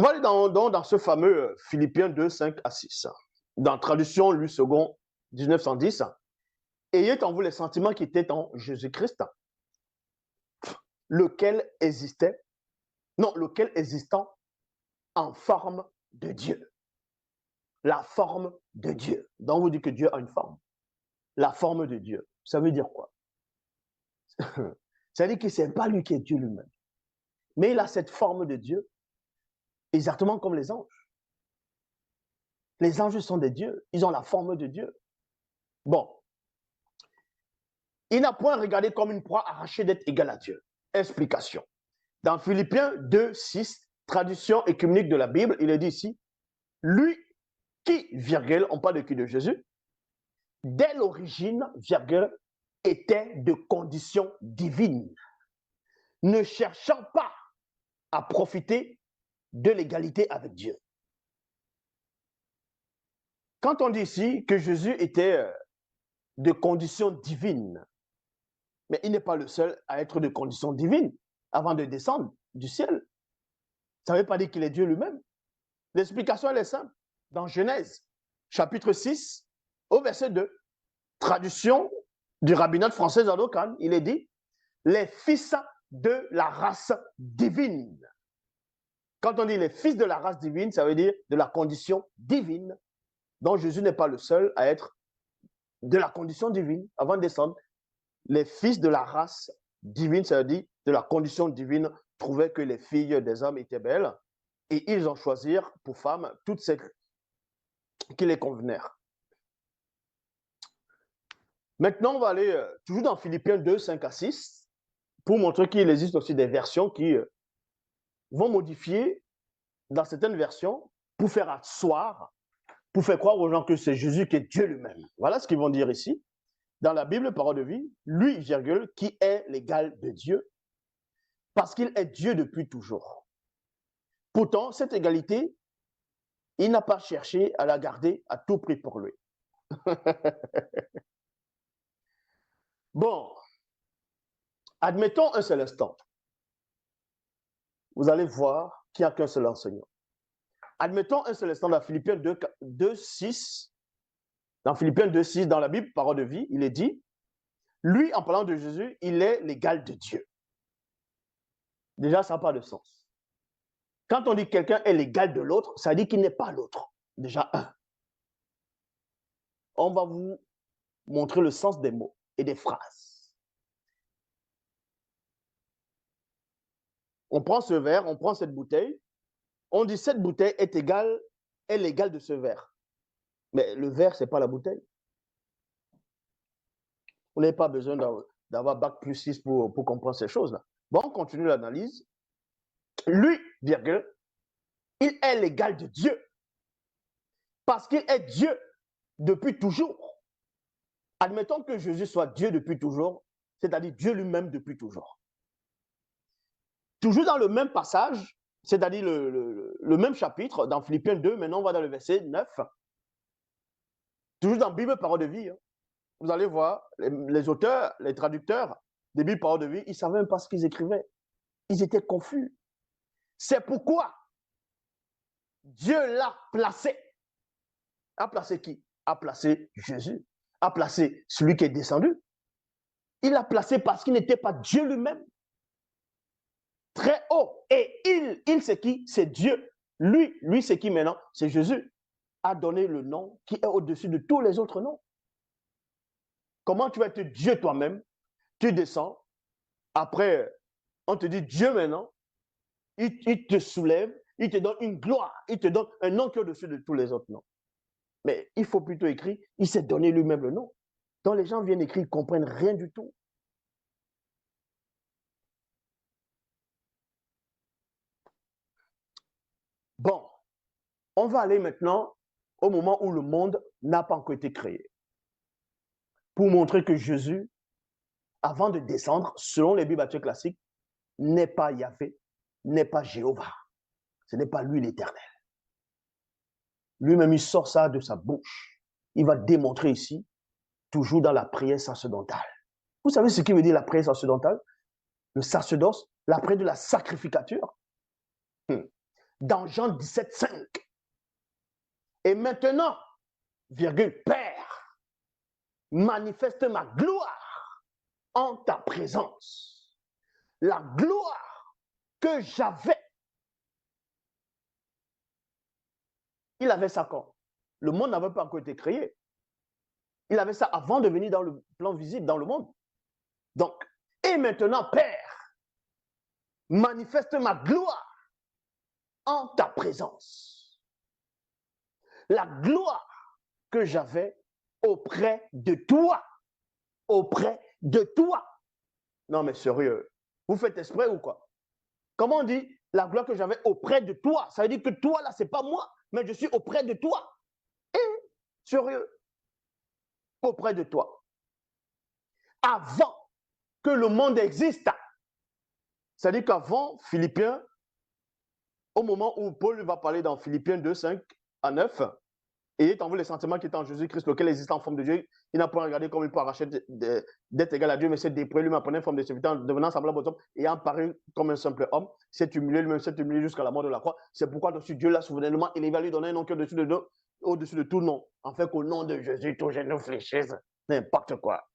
va aller dans ce fameux Philippiens 2, 5 à 6. Dans traduction, Louis II, 1910. Ayez en vous les sentiments qui étaient en Jésus-Christ, lequel existant en forme de Dieu. La forme de Dieu. Donc, vous dites que Dieu a une forme. La forme de Dieu. Ça veut dire quoi? Ça veut dire que ce n'est pas lui qui est Dieu lui-même. Mais il a cette forme de Dieu, exactement comme les anges. Les anges sont des dieux. Ils ont la forme de Dieu. Bon. Il n'a point regardé comme une proie arrachée d'être égal à Dieu. Explication. Dans Philippiens 2, 6, traduction écuménique de la Bible, il est dit ici, lui qui, virgule, on parle de qui? De Jésus, dès l'origine, virgule, était de condition divine, ne cherchant pas à profiter de l'égalité avec Dieu. Quand on dit ici que Jésus était de condition divine, mais il n'est pas le seul à être de condition divine avant de descendre du ciel. Ça ne veut pas dire qu'il est Dieu lui-même. L'explication, elle est simple. Dans Genèse, chapitre 6, au verset 2, traduction du rabbinat français Zadokan, il est dit « les fils de la race divine ». Quand on dit les fils de la race divine, ça veut dire de la condition divine. Donc Jésus n'est pas le seul à être de la condition divine avant de descendre. Les fils de la race divine, ça veut dire de la condition divine, trouvaient que les filles des hommes étaient belles et ils en choisirent pour femmes toutes celles qui les convenèrent. Maintenant, on va aller toujours dans Philippiens 2, 5 à 6 pour montrer qu'il existe aussi des versions qui vont modifier dans certaines versions pour faire asseoir, pour faire croire aux gens que c'est Jésus qui est Dieu lui-même. Voilà ce qu'ils vont dire ici. Dans la Bible, parole de vie, lui, virgule, qui est l'égal de Dieu, parce qu'il est Dieu depuis toujours. Pourtant, cette égalité, il n'a pas cherché à la garder à tout prix pour lui. Bon, admettons un seul instant. Vous allez voir qu'il n'y a qu'un seul enseignant. Admettons un seul instant dans Philippiens 2, 6. Dans Philippiens 2, 6, dans la Bible, parole de vie, il est dit, lui, en parlant de Jésus, il est l'égal de Dieu. Déjà, ça n'a pas de sens. Quand on dit que quelqu'un est l'égal de l'autre, ça dit qu'il n'est pas l'autre. Déjà, un. On va vous montrer le sens des mots et des phrases. On prend ce verre, on prend cette bouteille, on dit cette bouteille est l'égale de ce verre. Mais le verre, ce n'est pas la bouteille. Vous n'avez pas besoin d'avoir bac plus 6 pour comprendre ces choses-là. Bon, on continue l'analyse. Lui, virgule, il est l'égal de Dieu. Parce qu'il est Dieu depuis toujours. Admettons que Jésus soit Dieu depuis toujours, c'est-à-dire Dieu lui-même depuis toujours. Toujours dans le même passage, c'est-à-dire le même chapitre, dans Philippiens 2, maintenant on va dans le verset 9. Toujours dans Bible, parole de vie. Hein. Vous allez voir, les auteurs, les traducteurs des Bibles, parole de vie, ils ne savaient même pas ce qu'ils écrivaient. Ils étaient confus. C'est pourquoi Dieu l'a placé. A placé qui? A placé Jésus. A placé celui qui est descendu. Il l'a placé parce qu'il n'était pas Dieu lui-même. Très haut. Et il c'est qui? C'est Dieu. Lui c'est qui maintenant? C'est Jésus. A donné le nom qui est au-dessus de tous les autres noms. Comment tu vas être Dieu toi-même? Tu descends. Après, on te dit Dieu maintenant. Il te soulève. Il te donne une gloire. Il te donne un nom qui est au-dessus de tous les autres noms. Mais il faut plutôt écrire, il s'est donné lui-même le nom. Donc les gens viennent écrire, ils ne comprennent rien du tout. Bon, on va aller maintenant au moment où le monde n'a pas encore été créé. Pour montrer que Jésus, avant de descendre, selon les Bibles classiques, n'est pas Yahvé, n'est pas Jéhovah. Ce n'est pas lui l'Éternel. Lui-même, il sort ça de sa bouche. Il va démontrer ici, toujours dans la prière sacerdotale. Vous savez ce qui veut dire la prière sacerdotale? Le sacerdoce, la prière de la sacrificature. dans Jean 17, 5. Et maintenant, virgule, Père, manifeste ma gloire en ta présence. La gloire que j'avais. Il avait ça quand? Le monde n'avait pas encore été créé. Il avait ça avant de venir dans le plan visible, dans le monde. Donc, et maintenant, Père, manifeste ma gloire en ta présence. La gloire que j'avais auprès de toi. Auprès de toi. Non, mais sérieux, vous faites exprès ou quoi? Comment on dit la gloire que j'avais auprès de toi? Ça veut dire que toi, là, c'est pas moi, mais je suis auprès de toi. Et, sérieux, auprès de toi. Avant que le monde existe. C'est-à-dire qu'avant, Philippiens, au moment où Paul va parler dans Philippiens 2, 5 à 9, et il t'envoie les sentiments qui est en Jésus-Christ, lequel existe en forme de Dieu, il n'a pas regardé comme il peut arracher d'être égal à Dieu, mais c'est dépouillé lui-même, prenant une forme de serviteur, devenant semblable aux hommes, et en paru comme un simple homme, s'est humilié lui-même, s'est humilié jusqu'à la mort de la croix. C'est pourquoi dessus Dieu l'a souverainement élevé à lui donner un nom qui est au-dessus de tout nom, en fait qu'au nom de Jésus, tout genou fléchisse, n'importe quoi.